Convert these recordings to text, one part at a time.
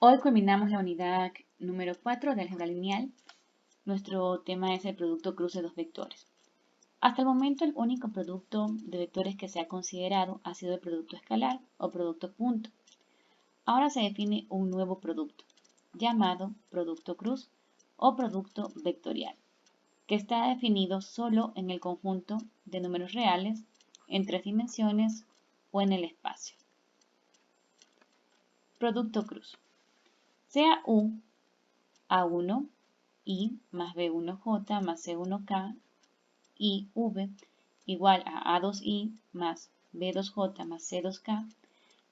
Hoy culminamos la unidad número 4 de álgebra lineal. Nuestro tema es el producto cruz de dos vectores. Hasta el momento el único producto de vectores que se ha considerado ha sido el producto escalar o producto punto. Ahora se define un nuevo producto, llamado producto cruz o producto vectorial, que está definido solo en el conjunto de números reales en 3 dimensiones o en el espacio. Producto cruz. Sea U A1 I más B1J más C1K y V igual a A2I más B2J más C2K,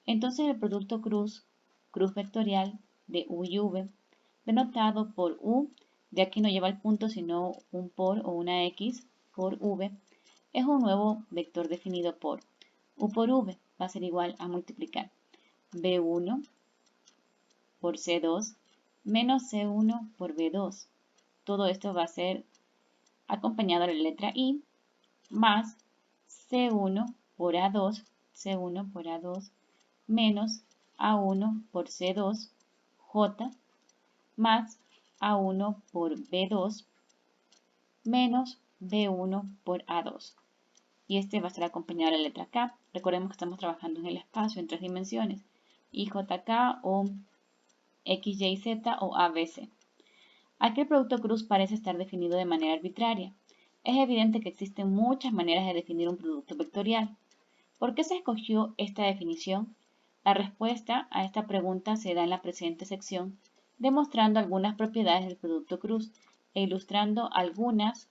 entonces el producto cruz vectorial de U y V, denotado por U, de aquí no lleva el punto sino un por o una X por V, es un nuevo vector definido por U por V, va a ser igual a multiplicar B1 por C2 menos C1 por B2. Todo esto va a ser acompañado de la letra I, más C1 por A2, C1 por A2, menos A1 por C2, J, más A1 por B2, menos B1 por A2. Y este va a estar acompañado de la letra K. Recordemos que estamos trabajando en el espacio en 3 dimensiones. IJK o X, Y, Z o ABC. Aquí el producto cruz parece estar definido de manera arbitraria. Es evidente que existen muchas maneras de definir un producto vectorial. ¿Por qué se escogió esta definición? La respuesta a esta pregunta se da en la presente sección, demostrando algunas propiedades del producto cruz e ilustrando algunas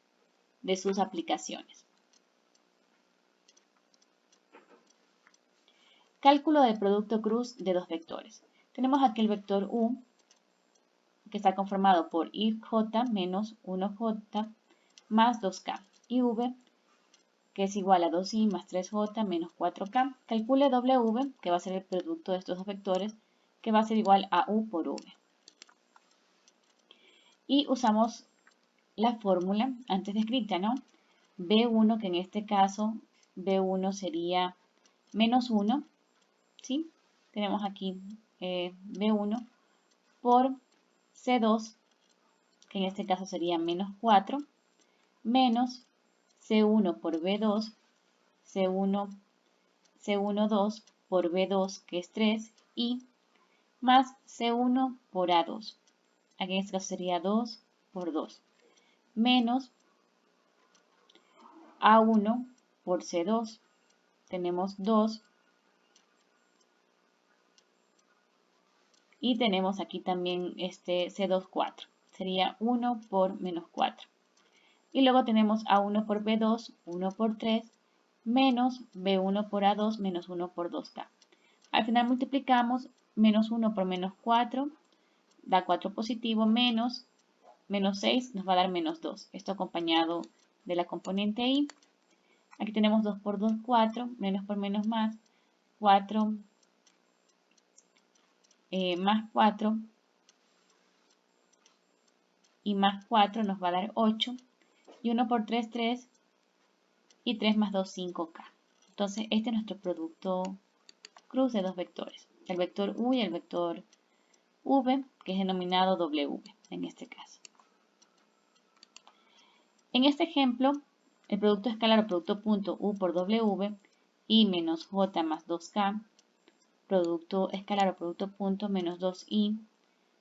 de sus aplicaciones. Cálculo del producto cruz de dos vectores. Tenemos aquí el vector U, que está conformado por IJ menos 1J más 2K, y V, que es igual a 2I más 3J menos 4K. Calcule W, que va a ser el producto de estos dos vectores, que va a ser igual a U por V. Y usamos la fórmula antes descrita, ¿no? B1, que en este caso, B1 sería menos 1, ¿sí? Tenemos aquí B1 por C2, que en este caso sería menos 4, menos C1 por B2, C12 por B2, que es 3, y más C1 por A2. Aquí en este caso sería 2 por 2, menos A1 por C2. Tenemos 2. Y tenemos aquí también este C2, 4. Sería 1 por menos 4. Y luego tenemos A1 por B2, 1 por 3, menos B1 por A2, menos 1 por 2K. Al final multiplicamos menos 1 por menos 4, da 4 positivo, menos 6 nos va a dar menos 2. Esto acompañado de la componente I. Aquí tenemos 2 por 2, 4, menos por menos más, 4 más 4 y más 4 nos va a dar 8. Y 1 por 3, 3. Y 3 más 2, 5K. Entonces, este es nuestro producto cruz de dos vectores. El vector U y el vector V, que es denominado W en este caso. En este ejemplo, el producto escalar o producto punto U por W, I menos J más 2K, producto escalar o producto punto menos 2I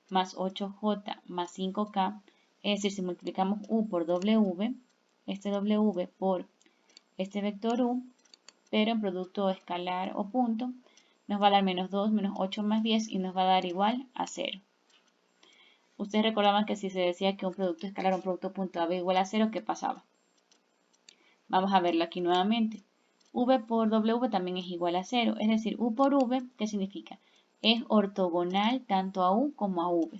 más 8J más 5K, es decir, si multiplicamos U por W, este W por este vector U, pero en producto escalar o punto, nos va a dar menos 2 menos 8 más 10 y nos va a dar igual a 0. Ustedes recordaban que si se decía que un producto escalar o un producto punto daba igual a 0, ¿qué pasaba? Vamos a verlo aquí nuevamente. V por W también es igual a 0, es decir, U por V, ¿qué significa? Es ortogonal tanto a U como a V.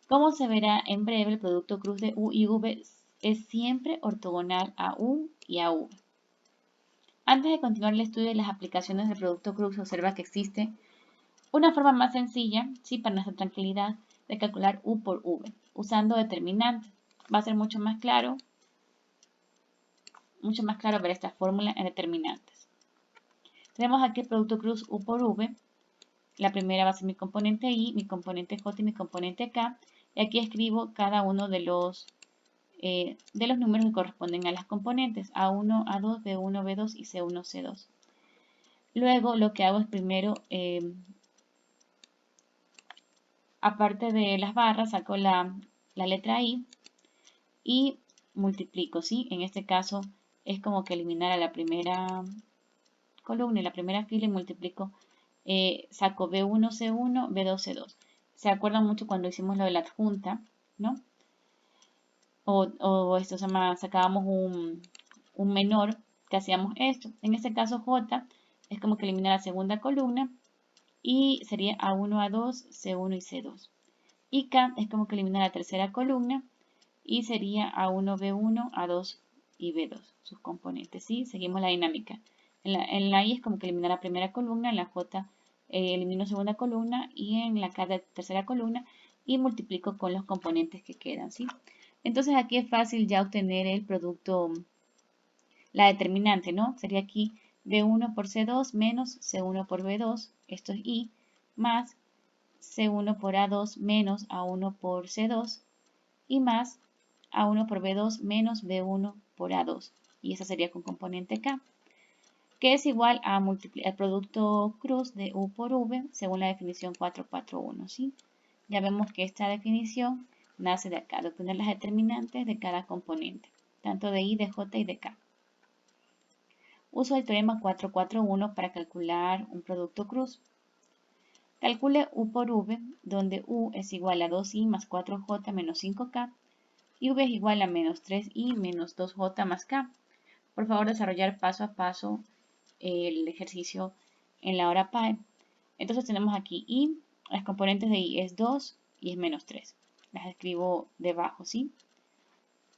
Como se verá en breve, el producto cruz de U y V es siempre ortogonal a U y a V. Antes de continuar el estudio de las aplicaciones del producto cruz, observa que existe una forma más sencilla, sí, para nuestra tranquilidad, de calcular U por V, usando determinantes. Va a ser mucho más claro ver esta fórmula en determinantes. Tenemos aquí el producto cruz U por V, La primera va a ser mi componente I, mi componente J y mi componente K. Y aquí escribo cada uno de los números que corresponden a las componentes A1, A2, B1, B2 y C1, C2. Luego lo que hago es primero, aparte de las barras, saco la letra I y multiplico, ¿sí? En este caso es como que eliminar a la primera columna y la primera fila y multiplico, saco B1, C1, B2, C2. ¿Se acuerdan mucho cuando hicimos lo de la adjunta, no? O esto se llama, sacábamos un menor que hacíamos esto. En este caso J es como que eliminar la segunda columna y sería A1, A2, C1 y C2. Y K es como que eliminar la tercera columna y sería A1, B1, A2 y B2, sus componentes, ¿sí? Seguimos la dinámica. En la I es como que eliminar la primera columna, en la J elimino segunda columna y en la K la tercera columna y multiplico con los componentes que quedan, ¿sí? Entonces aquí es fácil ya obtener el producto, la determinante, ¿no? Sería aquí B1 por C2 menos C1 por B2, esto es I, más C1 por A2 menos A1 por C2 y más A1 por B2 menos B1 por A2. Y esa sería con componente K, que es igual a al producto cruz de U por V según la definición 441, ¿sí? Ya vemos que esta definición nace de acá, de obtener las determinantes de cada componente, tanto de I, de J y de K. Uso el teorema 441 para calcular un producto cruz. Calcule U por V, donde U es igual a 2I más 4J menos 5K y V es igual a menos 3I menos 2J más K. Por favor, desarrollar paso a paso el ejercicio en la hora PAE. Entonces tenemos aquí I, las componentes de I es 2 y es menos 3. Las escribo debajo, ¿sí?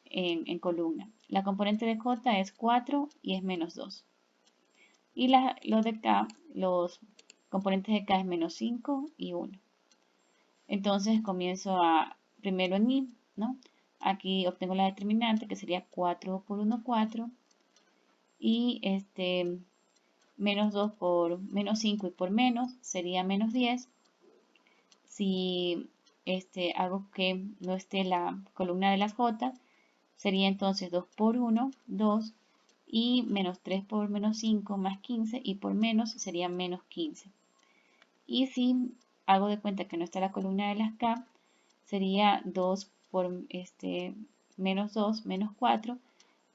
En columna. La componente de J es 4 y es menos 2. Y los de K, los componentes de K es menos 5 y 1. Entonces comienzo primero en I, ¿no? Aquí obtengo la determinante que sería 4 por 1, 4. Y menos 2 por menos 5 y por menos sería menos 10. Si hago que no esté la columna de las J, sería entonces 2 por 1, 2. Y menos 3 por menos 5 más 15 y por menos sería menos 15. Y si hago de cuenta que no está la columna de las K, sería 2 por menos 2, menos 4,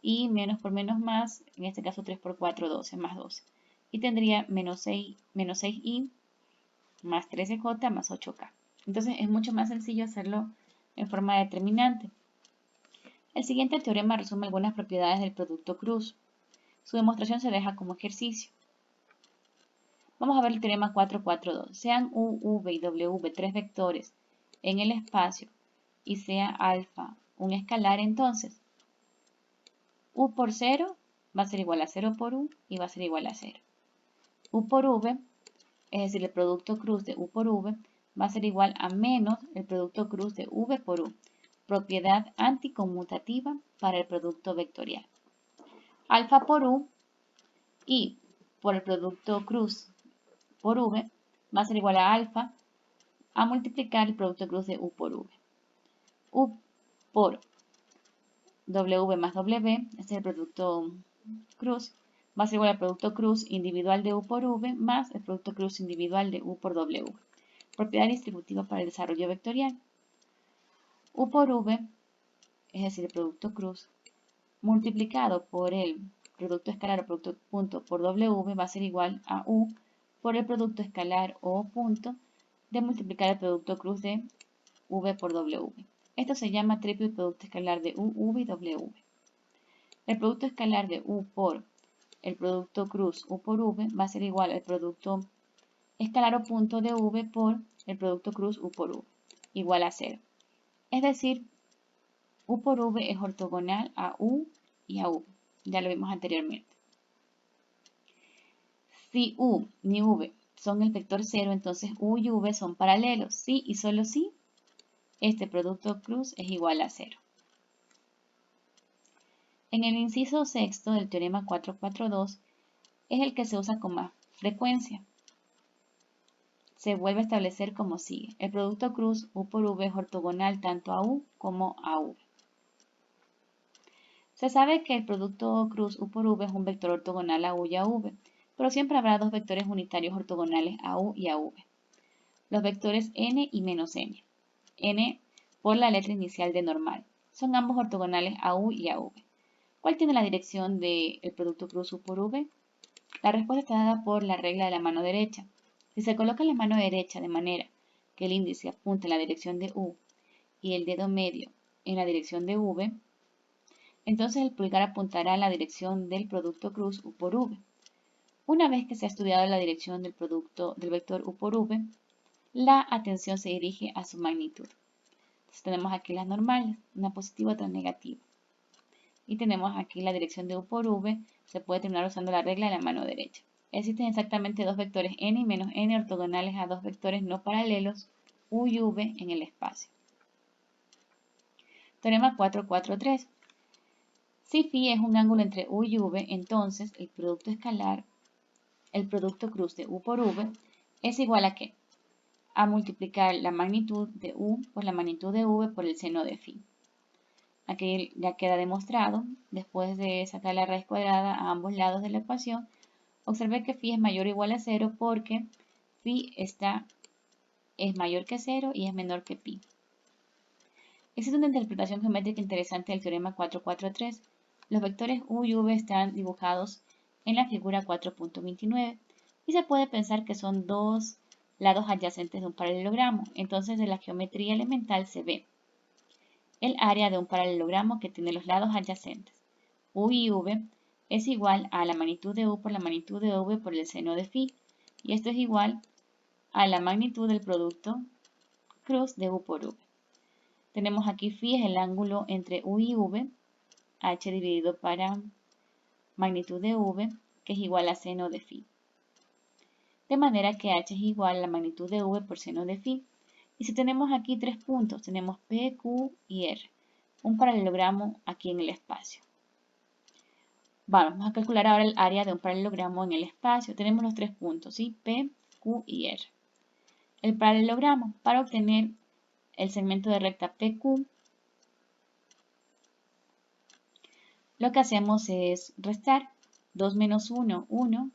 y menos por menos más, en este caso 3 por 4, 12, más 12. Y tendría menos 6i más 13j más 8k. Entonces es mucho más sencillo hacerlo en forma determinante. El siguiente teorema resume algunas propiedades del producto cruz. Su demostración se deja como ejercicio. Vamos a ver el teorema 442. Sean U, V y W tres vectores en el espacio y sea alfa un escalar, entonces U por 0 va a ser igual a 0 por U y va a ser igual a 0. U por V, es decir, el producto cruz de U por V, va a ser igual a menos el producto cruz de V por U, propiedad anticonmutativa para el producto vectorial. Alfa por U y por el producto cruz por V va a ser igual a alfa a multiplicar el producto cruz de U por V. U por W más W, este es el producto cruz, va a ser igual al producto cruz individual de U por V más el producto cruz individual de U por W. Propiedad distributiva para el desarrollo vectorial. U por V, es decir, el producto cruz, multiplicado por el producto escalar o producto punto por W va a ser igual a U por el producto escalar o punto de multiplicar el producto cruz de V por W. Esto se llama triple producto escalar de U, V y W. El producto escalar de U por el producto cruz U por V va a ser igual al producto escalar o punto de V por el producto cruz U por V, igual a 0. Es decir, U por V es ortogonal a U y a V. Ya lo vimos anteriormente. Si U ni V son el vector 0, entonces U y V son paralelos. Si y solo si este producto cruz es igual a 0. En el inciso sexto del teorema 442 es el que se usa con más frecuencia. se vuelve a establecer como sigue. El producto cruz U por V es ortogonal tanto a U como a V. Se sabe que el producto cruz U por V es un vector ortogonal a U y a V, pero siempre habrá dos vectores unitarios ortogonales a U y a V. Los vectores n y menos n. N por la letra inicial de normal. Son ambos ortogonales a U y a V. ¿Cuál tiene la dirección del producto cruz U por V? La respuesta está dada por la regla de la mano derecha. Si se coloca la mano derecha de manera que el índice apunte en la dirección de U y el dedo medio en la dirección de V, entonces el pulgar apuntará en la dirección del producto cruz U por V. Una vez que se ha estudiado la dirección del vector U por V, la atención se dirige a su magnitud. Entonces tenemos aquí las normales, una positiva, otra negativa. Y tenemos aquí la dirección de U por V, se puede terminar usando la regla de la mano derecha. Existen exactamente dos vectores n y menos n ortogonales a dos vectores no paralelos, U y V, en el espacio. Teorema 443. Si φ es un ángulo entre U y V, entonces el producto escalar, el producto cruz de U por V, es igual a ¿qué? A multiplicar la magnitud de U por la magnitud de V por el seno de φ. Aquí ya queda demostrado, después de sacar la raíz cuadrada a ambos lados de la ecuación, observé que φ es mayor o igual a 0 porque φ es mayor que 0 y es menor que π. Existe una interpretación geométrica interesante del teorema 443. Los vectores U y V están dibujados en la figura 4.29 y se puede pensar que son dos lados adyacentes de un paralelogramo. Entonces, de la geometría elemental se ve el área de un paralelogramo que tiene los lados adyacentes. U y V es igual a la magnitud de U por la magnitud de V por el seno de φ. Y esto es igual a la magnitud del producto cruz de U por V. Tenemos aquí φ es el ángulo entre U y V, h dividido para magnitud de V, que es igual a seno de φ. De manera que h es igual a la magnitud de V por seno de φ. Y si tenemos aquí tres puntos, tenemos P, Q y R, un paralelogramo aquí en el espacio. Vamos a calcular ahora el área de un paralelogramo en el espacio. Tenemos los tres puntos, ¿sí? P, Q y R. El paralelogramo, para obtener el segmento de recta PQ, lo que hacemos es restar 2 menos 1, 1,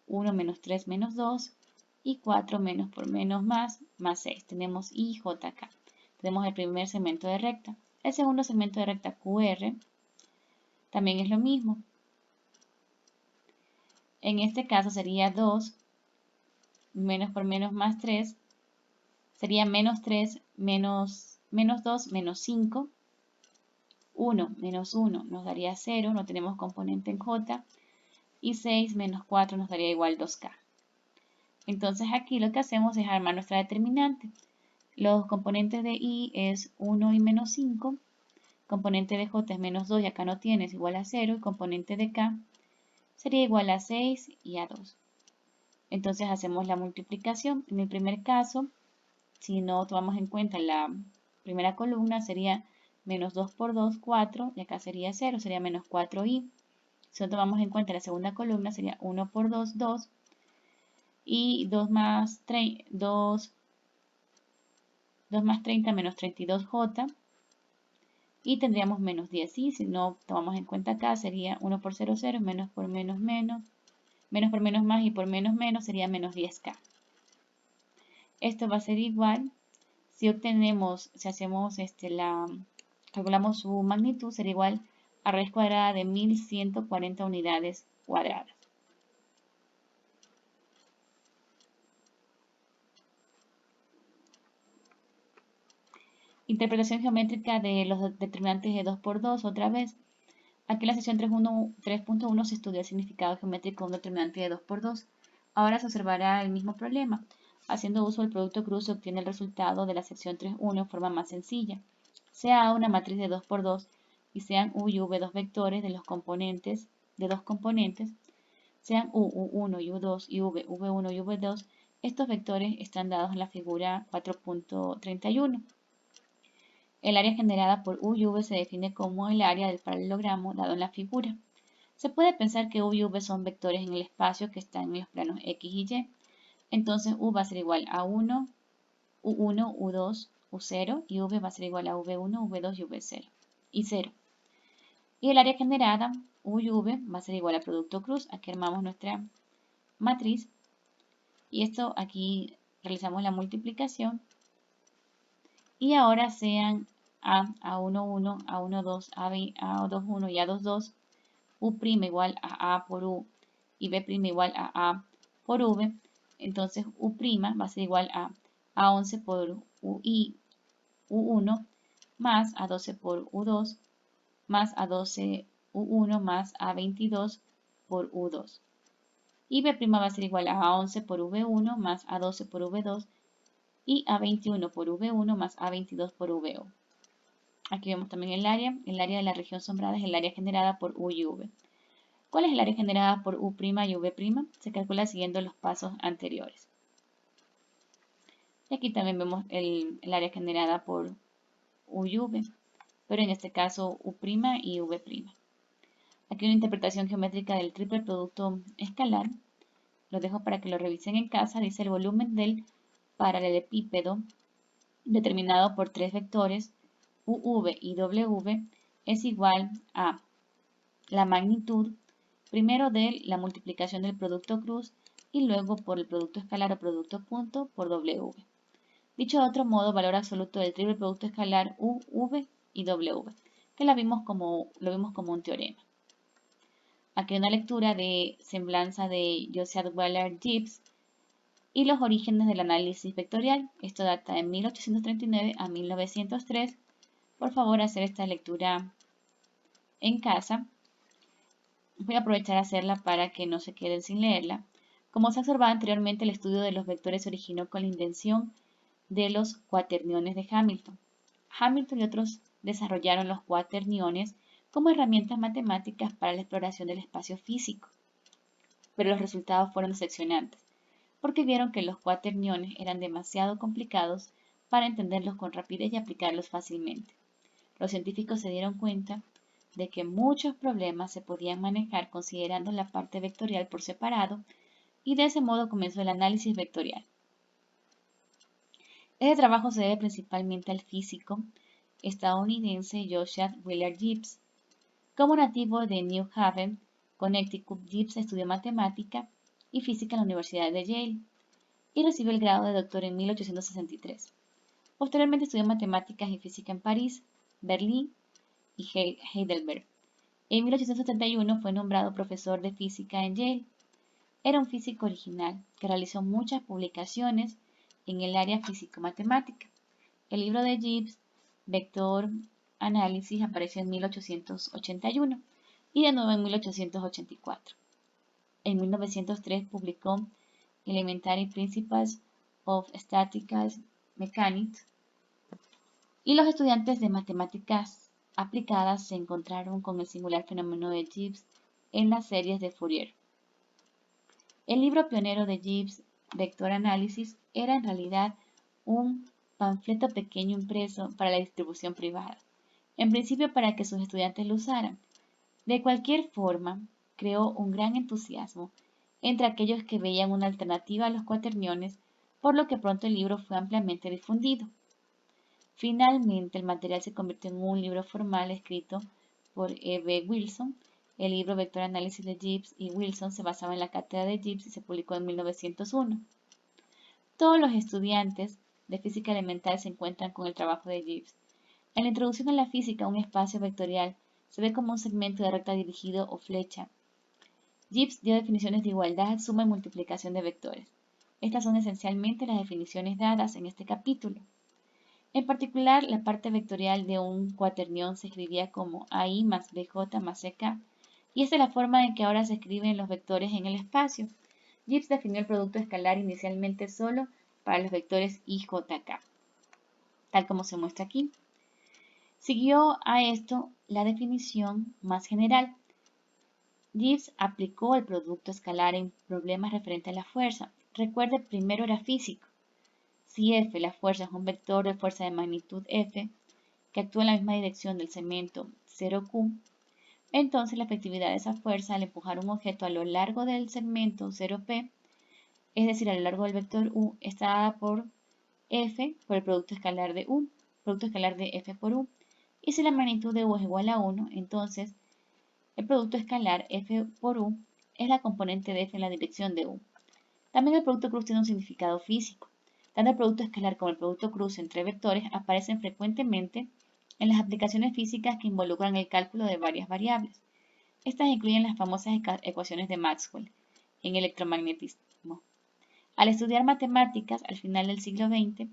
1 menos 3 menos 2 y 4 menos por menos más 6. Tenemos I, J, K. Tenemos el primer segmento de recta. El segundo segmento de recta QR también es lo mismo. En este caso sería 2 menos por menos más 3. Sería menos 3 menos 2 menos 5. 1 menos 1 nos daría 0, no tenemos componente en J. Y 6 menos 4 nos daría igual 2K. Entonces aquí lo que hacemos es armar nuestra determinante. Los componentes de I es 1 y menos 5. Componente de J es menos 2 y acá no tiene, es igual a 0. Y componente de K sería igual a 6 y a 2. Entonces hacemos la multiplicación. En el primer caso, si no tomamos en cuenta la primera columna, sería menos 2 por 2, 4. Y acá sería 0, sería menos 4i. Si no tomamos en cuenta la segunda columna, sería 1 por 2, 2. Y 2 más 30 menos 32j. Y tendríamos menos 10i. Si no tomamos en cuenta acá, sería 1 por 0, 0. Menos por menos, menos. Menos por menos más y por menos, menos sería menos 10k. Esto va a ser igual. Si obtenemos, si hacemos calculamos su magnitud, será igual a raíz cuadrada de 1140 unidades cuadradas. Interpretación geométrica de los determinantes de 2 por 2, otra vez. Aquí en la sección 3.1 se estudió el significado geométrico de un determinante de 2 por 2. Ahora se observará el mismo problema. Haciendo uso del producto cruz se obtiene el resultado de la sección 3.1 en forma más sencilla. Sea A una matriz de 2 por 2 y sean U y V dos vectores de dos componentes, sean U, U1 y U2 y V, V1 y V2, estos vectores están dados en la figura 4.31. El área generada por U y V se define como el área del paralelogramo dado en la figura. Se puede pensar que U y V son vectores en el espacio que están en los planos X y Y. Entonces U va a ser igual a 1, U1, U2, U0 y V va a ser igual a V1, V2 y V0 y 0. Y el área generada, U y V, va a ser igual a producto cruz. Aquí armamos nuestra matriz. Y esto aquí realizamos la multiplicación. Y ahora sean A11, A12, A21 y A22, U' igual a A por U y B' igual a A por V. Entonces U' va a ser igual a A11 por UI, U1 más A12 por U2 más A12 U1 más A22 por U2. Y B' va a ser igual a A11 por V1 más A12 por V2 y A21 por V1 más A22 por VO. Aquí vemos también el área. El área de la región sombrada es el área generada por U y V. ¿Cuál es el área generada por U' y V'? Se calcula siguiendo los pasos anteriores. Y aquí también vemos el área generada por U y V, pero en este caso U' y V'. Aquí una interpretación geométrica del triple producto escalar. Lo dejo para que lo revisen en casa. Dice el volumen del paralelepípedo determinado por tres vectores UV y WV es igual a la magnitud primero de la multiplicación del producto cruz y luego por el producto escalar o producto punto por W. Dicho de otro modo, valor absoluto del triple producto escalar U, V y W, que lo vimos como un teorema. Aquí una lectura de semblanza de Josiah Weller Gibbs y los orígenes del análisis vectorial. Esto data de 1839 a 1903. Por favor, hacer esta lectura en casa. Voy a aprovechar a hacerla para que no se queden sin leerla. Como se ha observado anteriormente, el estudio de los vectores se originó con la invención de los cuaterniones de Hamilton. Hamilton y otros desarrollaron los cuaterniones como herramientas matemáticas para la exploración del espacio físico. Pero los resultados fueron decepcionantes, porque vieron que los cuaterniones eran demasiado complicados para entenderlos con rapidez y aplicarlos fácilmente. Los científicos se dieron cuenta de que muchos problemas se podían manejar considerando la parte vectorial por separado y de ese modo comenzó el análisis vectorial. Este trabajo se debe principalmente al físico estadounidense Josiah Willard Gibbs. Como nativo de New Haven, Connecticut, Gibbs estudió matemática y física en la Universidad de Yale y recibió el grado de doctor en 1863. Posteriormente estudió matemáticas y física en París, Berlín y Heidelberg. En 1871 fue nombrado profesor de física en Yale. Era un físico original que realizó muchas publicaciones en el área físico-matemática. El libro de Gibbs, Vector Análisis, apareció en 1881 y de nuevo en 1884. En 1903 publicó Elementary Principles of Statistical Mechanics y los estudiantes de matemáticas aplicadas se encontraron con el singular fenómeno de Gibbs en las series de Fourier. El libro pionero de Gibbs, Vector Análisis, era en realidad un panfleto pequeño impreso para la distribución privada, en principio para que sus estudiantes lo usaran. De cualquier forma, creó un gran entusiasmo entre aquellos que veían una alternativa a los cuaterniones, por lo que pronto el libro fue ampliamente difundido. Finalmente, el material se convirtió en un libro formal escrito por E.B. Wilson. El libro Vector Análisis de Gibbs y Wilson se basaba en la cátedra de Gibbs y se publicó en 1901. Todos los estudiantes de física elemental se encuentran con el trabajo de Gibbs. En la introducción a la física, un espacio vectorial se ve como un segmento de recta dirigido o flecha. Gibbs dio definiciones de igualdad, suma y multiplicación de vectores. Estas son esencialmente las definiciones dadas en este capítulo. En particular, la parte vectorial de un cuaternión se escribía como AI más BJ más CK, y esta es la forma en que ahora se escriben los vectores en el espacio. Gibbs definió el producto escalar inicialmente solo para los vectores IJK, tal como se muestra aquí. Siguió a esto la definición más general. Gibbs aplicó el producto escalar en problemas referentes a la fuerza. Recuerde, primero era físico. Si F, la fuerza, es un vector de fuerza de magnitud F, que actúa en la misma dirección del segmento 0Q, entonces la efectividad de esa fuerza al empujar un objeto a lo largo del segmento 0P Es decir, a lo largo del vector u está dada por f por el producto escalar de u, producto escalar de f por u. Y si la magnitud de u es igual a 1, entonces el producto escalar f por u es la componente de f en la dirección de u. También el producto cruz tiene un significado físico. Tanto el producto escalar como el producto cruz entre vectores aparecen frecuentemente en las aplicaciones físicas que involucran el cálculo de varias variables. Estas incluyen las famosas ecuaciones de Maxwell en electromagnetismo. Al estudiar matemáticas al final del siglo XX,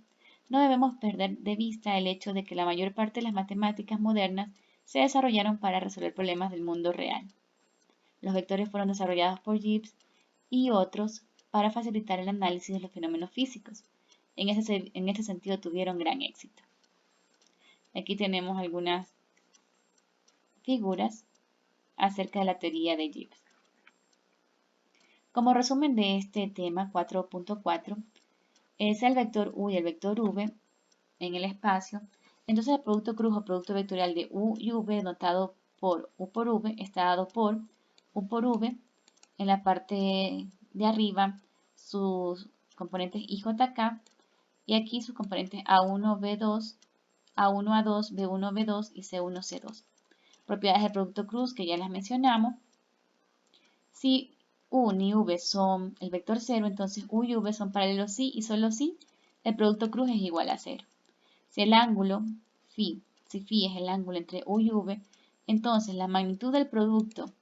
no debemos perder de vista el hecho de que la mayor parte de las matemáticas modernas se desarrollaron para resolver problemas del mundo real. Los vectores fueron desarrollados por Gibbs y otros para facilitar el análisis de los fenómenos físicos. En este sentido tuvieron gran éxito. Aquí tenemos algunas figuras acerca de la teoría de Gibbs. Como resumen de este tema 4.4, es el vector u y el vector v en el espacio. Entonces el producto cruz o producto vectorial de u y v notado por u por v está dado por u por v. En la parte de arriba sus componentes IJK y aquí sus componentes A1, B2, A1, A2, B1, B2 y C1, C2. Propiedades del producto cruz que ya las mencionamos. Si U ni V son el vector 0, entonces U y V son paralelos si y solo si el producto cruz es igual a 0. Si el ángulo phi, si phi es el ángulo entre U y V, entonces la magnitud del producto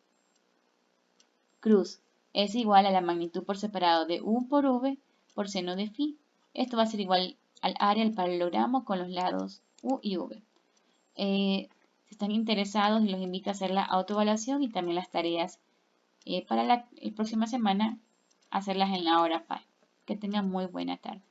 cruz es igual a la magnitud por separado de U por V por seno de phi. Esto va a ser igual al área del paralelogramo con los lados U y V. Si están interesados, los invito a hacer la autoevaluación y también las tareas para la próxima semana, hacerlas en la hora PAE. Que tengan muy buena tarde.